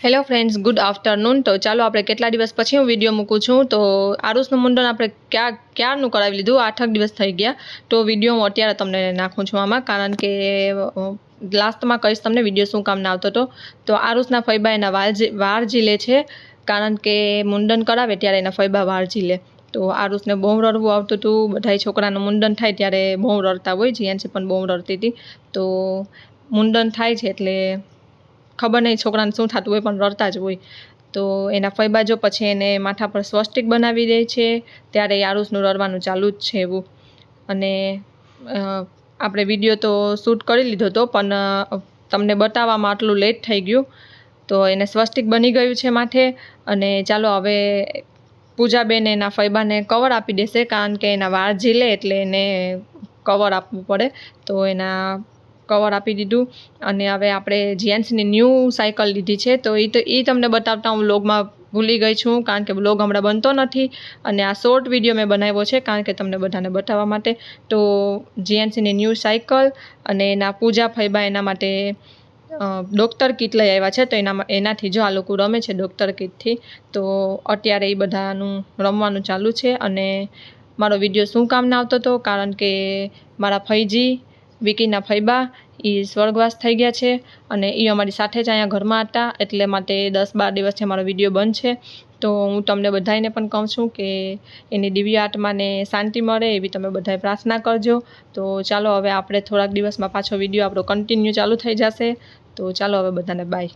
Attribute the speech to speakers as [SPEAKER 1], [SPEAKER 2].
[SPEAKER 1] Hello friends, good afternoon. તો ચાલો આપણે કેટલા દિવસ પછી હું વિડીયો મૂકું છું। તો આરુષનું મુંડન આપણે ક્યારનું કરાવી લીધું, 8 દિવસ થઈ ગયા। તો વિડીયો હું અત્યારે તમને નાખું છું આમાં, કારણ કે લાસ્ટમાં કહીશ તમને વિડીયો શું કામ ના આવતો હતો। તો આરુષના ફૈબા એના વાળ ઝીલે છે, કારણ કે મુંડન કરાવે ત્યારે એના ફૈબા વાળ ઝીલે। તો આરુષને બહુ રડવું આવતું હતું। બધાય છોકરાનું મુંડન થાય ત્યારે બહુ રડતા હોય, જીયાનસી પણ બહુ રડતી હતી। તો મુંડન થાય છે એટલે ખબર નહીં છોકરાને શું થતું હોય, પણ રડતા જ હોય। તો એના ફૈબા જો પછી એને માથા પર સ્વસ્તિક બનાવી દે છે, ત્યારે આરુષનું રડવાનું ચાલુ જ છે એવું। અને આપણે વિડીયો તો શૂટ કરી લીધો હતો, પણ તમને બતાવવામાં આટલું લેટ થઈ ગયું। તો એને સ્વસ્તિક બની ગયું છે માથે। અને ચાલો હવે પૂજાબેન એના ફૈબાને કવર આપી દેશે, કારણ કે એના વાળ ઝીલે એટલે એને કવર આપવું પડે। તો એના કવર આપી દીધું। અને હવે આપણે જીયાનસીની ન્યૂ સાયકલ લીધી છે, તો એ તમને બતાવતા હું વ્લોગમાં ભૂલી ગઈ છું, કારણ કે વ્લોગ હમણાં બનતો નથી। અને આ શોર્ટ વિડીયો મેં બનાવ્યો છે, કારણ કે તમને બધાને બતાવવા માટે। તો જીયાનસીની ન્યૂ સાયકલ અને એના પૂજા ફૈબા એના માટે ડૉક્ટર કીટ લઈ આવ્યા છે। તો એનાથી જો આ લોકો રમે છે ડૉક્ટર કીટથી। તો અત્યારે એ બધાનું રમવાનું ચાલુ છે। અને મારો વિડીયો શું કામ ના આવતો હતો, કારણ કે મારા ફૈજી વિકીના ફૈબા એ સ્વર્ગવાસ થઈ ગયા છે, અને એ અમારી સાથે જ અહીંયા ઘરમાં હતા, એટલે માટે 10-12 દિવસથી અમારો વિડીયો બંધ છે। તો હું તમને બધાને પણ કહું છું કે એની દિવ્ય આત્માને શાંતિ મળે એવી તમે બધાએ પ્રાર્થના કરજો। તો ચાલો હવે આપણે થોડાક દિવસમાં પાછો વિડીયો આપણો કન્ટિન્યુ ચાલુ થઈ જશે। તો ચાલો હવે બધાને બાય।